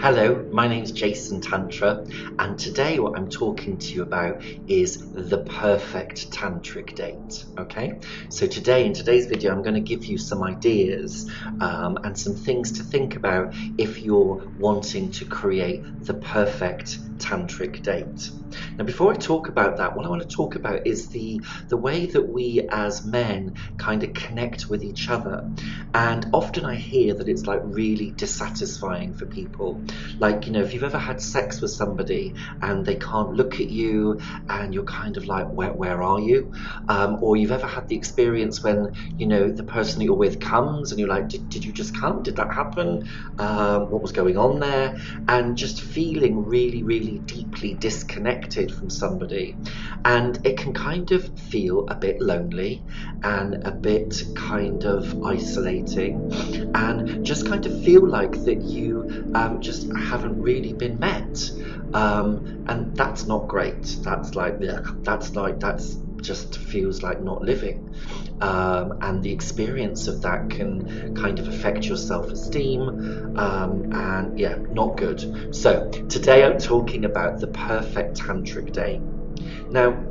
Hello, my name's Jason Tantra, and today what I'm talking to you about is the perfect tantric date. Okay, so today in today's video I'm going to give you some ideas and some things to think about if you're wanting to create the perfect tantric date. Now, before I talk about that, what I want to talk about is the way that we as men kind of connect with each other. And often I hear that it's like really dissatisfying for people. Like, you know, if you've ever had sex with somebody and they can't look at you and you're kind of like, where are you? Or you've ever had the experience when, you know, the person that you're with comes and you're like, did you just come? Did that happen? What was going on there? And just feeling really, really deeply disconnected from somebody. And it can kind of feel a bit lonely and a bit kind of isolating and just kind of feel like that you just haven't really been met. And that's not great. That's like, yeah, that's just feels like not living. And the experience of that can kind of affect your self-esteem, and yeah, not good. So today I'm talking about the perfect tantric date. Now,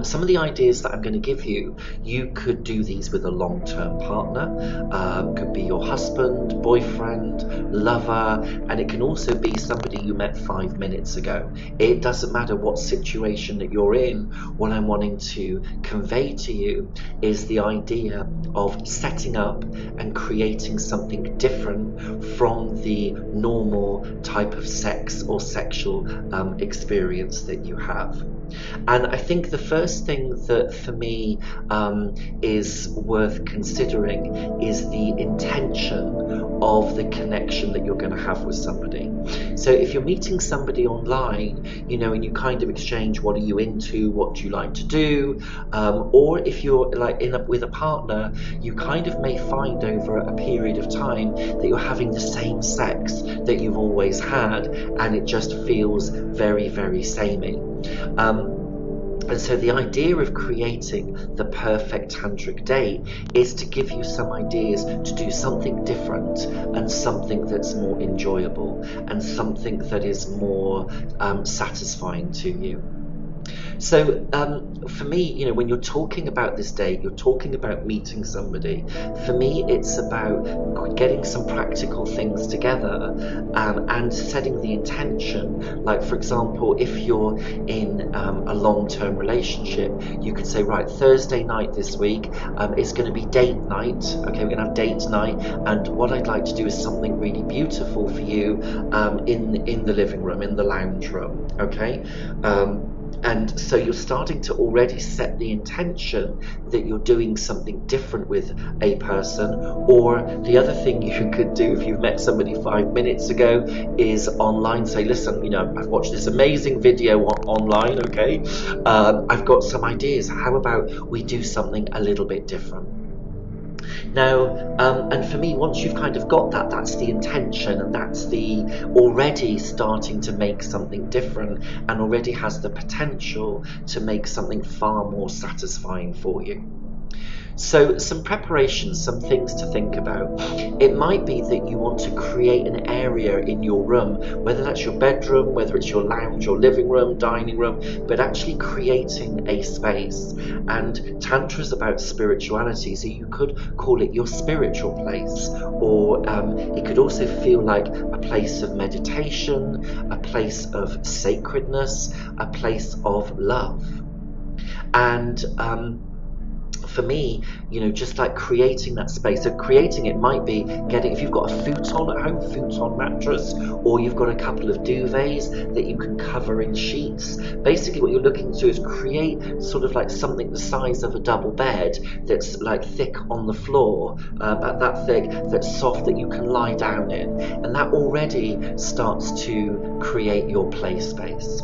some of the ideas that I'm going to give you, you could do these with a long-term partner, could be your husband, boyfriend, lover, and it can also be somebody you met 5 minutes ago. It doesn't matter what situation that you're in. What I'm wanting to convey to you is the idea of setting up and creating something different from the normal type of sex or sexual experience that you have. And I think the first thing that for me is worth considering is the intention of the connection that you're going to have with somebody. So if you're meeting somebody online, you know, and you kind of exchange, what are you into, what do you like to do, or if you're like with a partner, you kind of may find over a period of time that you're having the same sex that you've always had, and it just feels very, very samey. And so the idea of creating the perfect tantric date is to give you some ideas to do something different and something that's more enjoyable and something that is more satisfying to you. So for me, you know, when you're talking about this date, you're talking about meeting somebody. For me, it's about getting some practical things together and setting the intention. Like, for example, if you're in a long-term relationship, you could say, right, Thursday night this week is going to be date night. Okay, we're going to have date night, and what I'd like to do is something really beautiful for you in the living room, in the lounge room. Okay. And so you're starting to already set the intention that you're doing something different with a person. Or the other thing you could do if you've met somebody 5 minutes ago is online say, listen, you know, I've watched this amazing video online, okay? I've got some ideas. How about we do something a little bit different? Now, and for me, once you've kind of got that, that's the intention, and that's the already starting to make something different and already has the potential to make something far more satisfying for you. So some preparations, some things to think about. It might be that you want to create an area in your room, whether that's your bedroom, whether it's your lounge, your living room, dining room, but actually creating a space. And Tantra is about spirituality, so you could call it your spiritual place, or it could also feel like a place of meditation, a place of sacredness, a place of love. And for me, you know, just like creating that space. So creating it might be getting, if you've got a futon at home, futon mattress, or you've got a couple of duvets that you can cover in sheets. Basically what you're looking to do is create sort of like something the size of a double bed that's like thick on the floor, about that thick, that's soft, that you can lie down in. And that already starts to create your play space.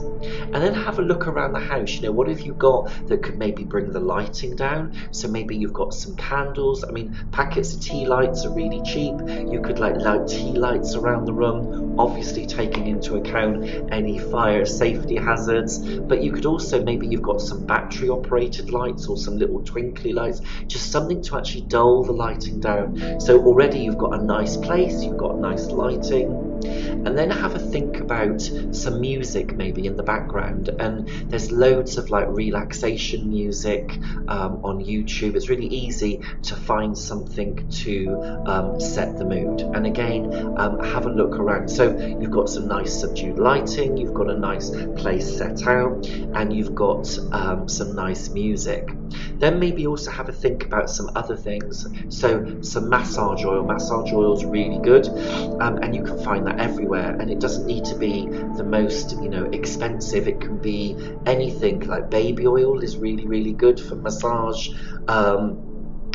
And then have a look around the house. You know, what have you got that could maybe bring the lighting down? So maybe you've got some candles. I mean, packets of tea lights are really cheap. You could like light tea lights around the room, obviously taking into account any fire safety hazards. But you could also, maybe you've got some battery operated lights or some little twinkly lights, just something to actually dull the lighting down. So already you've got a nice place, you've got nice lighting. And then have a think about some music maybe in the background, and there's loads of like relaxation music on YouTube. It's really easy to find something to set the mood. And again, have a look around. So you've got some nice subdued lighting, you've got a nice place set out, and you've got some nice music. Then maybe also have a think about some other things. So some massage oil. Massage oil is really good, and you can find that everywhere. And it doesn't need to be the most, expensive. It can be anything. Like baby oil is really, really good for massage.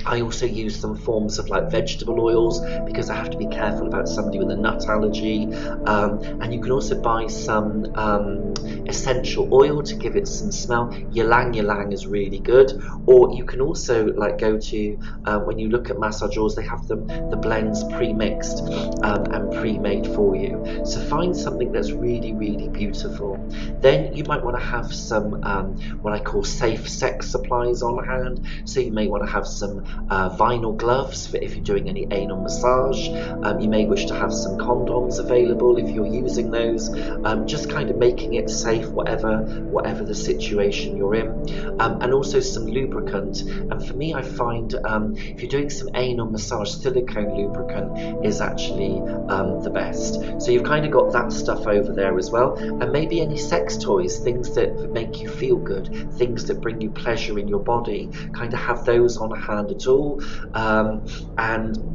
I also use some forms of like vegetable oils because I have to be careful about somebody with a nut allergy. And you can also buy some essential oil to give it some smell. Ylang ylang is really good. Or you can also like go to, when you look at massage oils, they have the blends pre-mixed and pre-made for you. So find something that's really, really beautiful. Then you might want to have some what I call safe sex supplies on hand. So you may want to have some vinyl gloves for if you're doing any anal massage. You may wish to have some condoms available if you're using those. Just kind of making it safe, whatever the situation you're in. And also some lubricant. And for me, I find if you're doing some anal massage, silicone lubricant is actually the best. So you've kind of got that stuff over there as well. And maybe any sex toys, things that make you feel good, things that bring you pleasure in your body, kind of have those on hand at all. And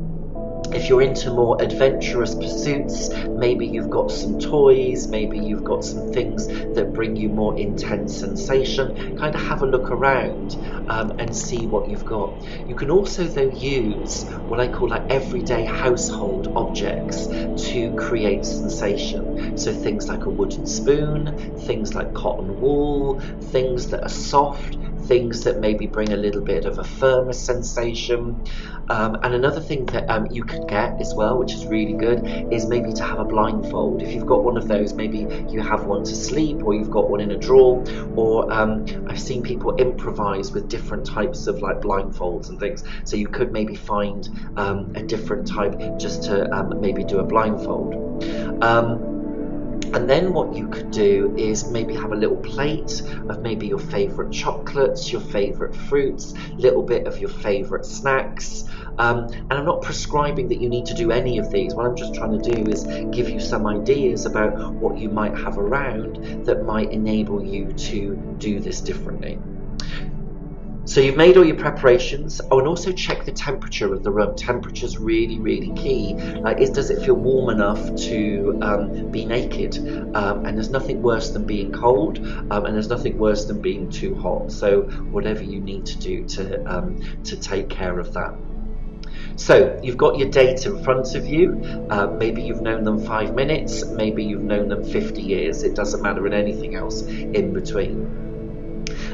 if you're into more adventurous pursuits, maybe you've got some toys, maybe you've got some things that bring you more intense sensation. Kind of have a look around and see what you've got. You can also though use what I call like everyday household objects to create sensation. So things like a wooden spoon, things like cotton wool, things that are soft, things that maybe bring a little bit of a firmer sensation. And another thing that you can get as well, which is really good, is maybe to have a blindfold. If you've got one of those, maybe you have one to sleep, or you've got one in a drawer, or I've seen people improvise with different types of like blindfolds and things. So you could maybe find a different type just to maybe do a blindfold. And then what you could do is maybe have a little plate of maybe your favourite chocolates, your favourite fruits, little bit of your favourite snacks. And I'm not prescribing that you need to do any of these. What I'm just trying to do is give you some ideas about what you might have around that might enable you to do this differently. So you've made all your preparations. Oh, and also check the temperature of the room. Temperature's really, really key. Does it feel warm enough to be naked? And there's nothing worse than being cold, and there's nothing worse than being too hot. So whatever you need to do to take care of that. So you've got your date in front of you. Maybe you've known them 5 minutes, maybe you've known them 50 years. It doesn't matter, and anything else in between.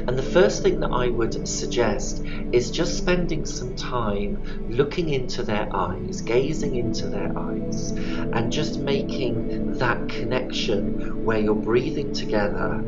And the first thing that I would suggest is just spending some time looking into their eyes, gazing into their eyes, and just making that connection where you're breathing together.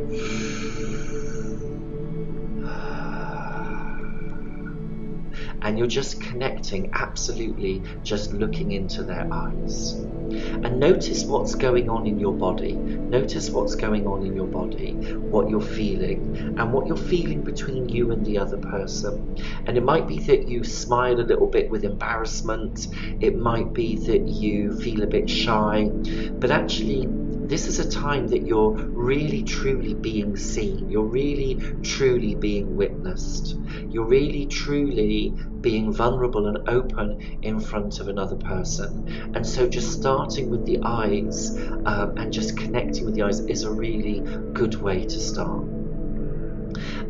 And you're just connecting, absolutely just looking into their eyes. And notice what's going on in your body. Notice what's going on in your body, what you're feeling, and what you're feeling between you and the other person. And it might be that you smile a little bit with embarrassment. It might be that you feel a bit shy. But actually, this is a time that you're really truly being seen. You're really truly being witnessed. You're really truly being vulnerable and open in front of another person. And so just starting with the eyes and just connecting with the eyes is a really good way to start.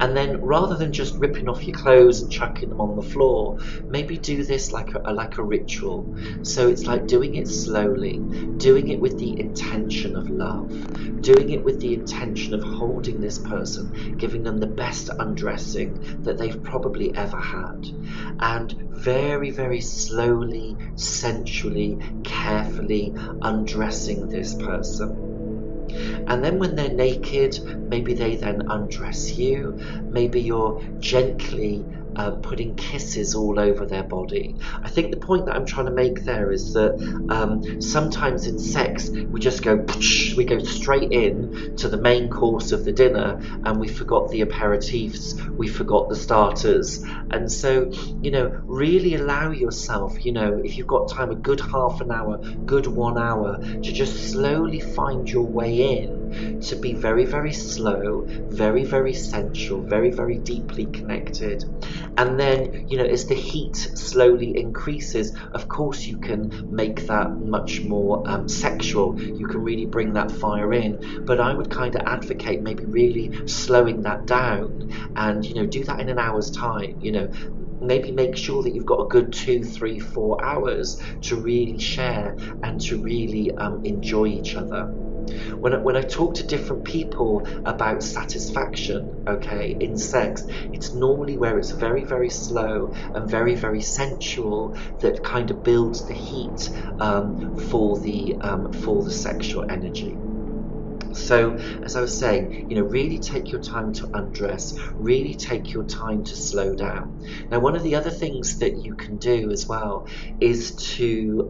And then rather than just ripping off your clothes and chucking them on the floor, maybe do this like a ritual. So it's like doing it slowly, doing it with the intention of love, doing it with the intention of holding this person, giving them the best undressing that they've probably ever had. And very, very slowly, sensually, carefully undressing this person. And then when they're naked, maybe they then undress you. Maybe you're gently putting kisses all over their body. I think the point that I'm trying to make there is that sometimes in sex we just go straight in to the main course of the dinner, and we forgot the aperitifs, we forgot the starters. And so, you know, really allow yourself, you know, if you've got time, a good half an hour, good 1 hour, to just slowly find your way in, to be very, very slow, very, very sensual, very, very deeply connected. And then, you know, as the heat slowly increases, of course you can make that much more sexual. You can really bring that fire in. But I would kind of advocate maybe really slowing that down, and, you know, do that in an hour's time. You know, maybe make sure that you've got a good 2, 3, 4 hours to really share and to really enjoy each other. When I talk to different people about satisfaction, okay, in sex, it's normally where it's very, very slow and very, very sensual that kind of builds the heat for the sexual energy. So, as I was saying, you know, really take your time to undress, really take your time to slow down. Now, one of the other things that you can do as well is to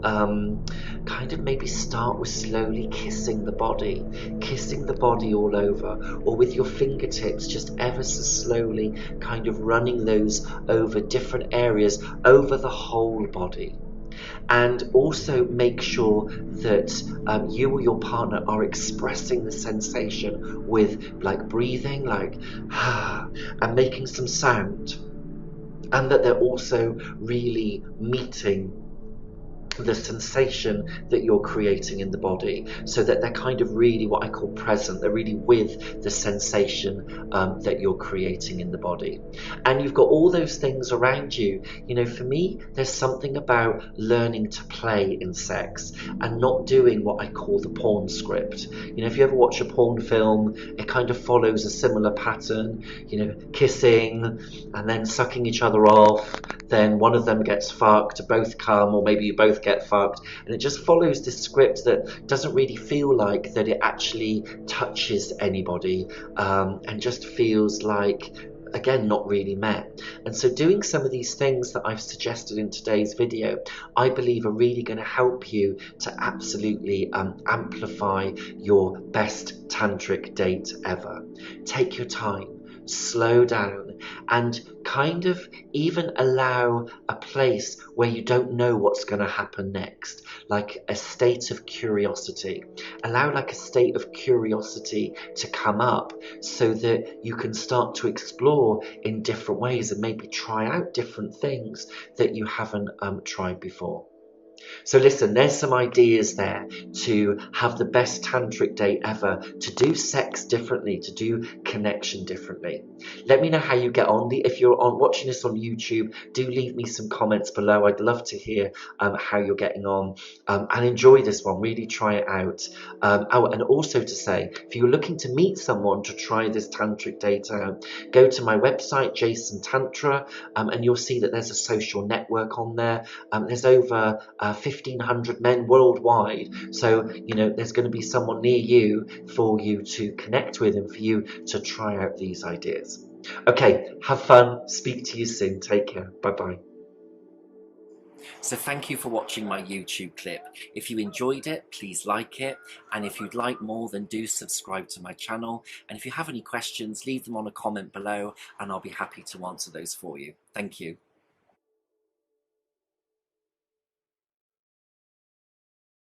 kind of maybe start with slowly kissing the body all over, or with your fingertips, just ever so slowly kind of running those over different areas, over the whole body. And also make sure that you or your partner are expressing the sensation with, like, breathing, like and making some sound, and that they're also really meeting the sensation that you're creating in the body, so that they're kind of really what I call present. They're really with the sensation that you're creating in the body. And you've got all those things around you. You know, for me, there's something about learning to play in sex and not doing what I call the porn script. You know, if you ever watch a porn film, it kind of follows a similar pattern, you know, kissing and then sucking each other off, then one of them gets fucked, both come, or maybe you both get fucked, and it just follows this script that doesn't really feel like that it actually touches anybody, and just feels like, again, not really met. And so doing some of these things that I've suggested in today's video, I believe are really going to help you to absolutely amplify your best tantric date ever. Take your time, slow down, and kind of even allow a place where you don't know what's going to happen next, like a state of curiosity. Allow like a state of curiosity to come up, so that you can start to explore in different ways and maybe try out different things that you haven't tried before. So listen, there's some ideas there to have the best tantric date ever, to do sex differently, to do connection differently. Let me know how you get on. If you're watching this on YouTube, do leave me some comments below. I'd love to hear how you're getting on, and enjoy this one. Really try it out. And also to say, if you're looking to meet someone to try this tantric date out, go to my website, Jason Tantra, and you'll see that there's a social network on there. There's over 1,500 men worldwide, so you know there's going to be someone near you for you to connect with and for you to try out these ideas. Okay, have fun, speak to you soon, take care, bye bye. So thank you for watching my YouTube clip. If you enjoyed it, please like it, and if you'd like more, then do subscribe to my channel, and if you have any questions, leave them on a comment below and I'll be happy to answer those for you. Thank you.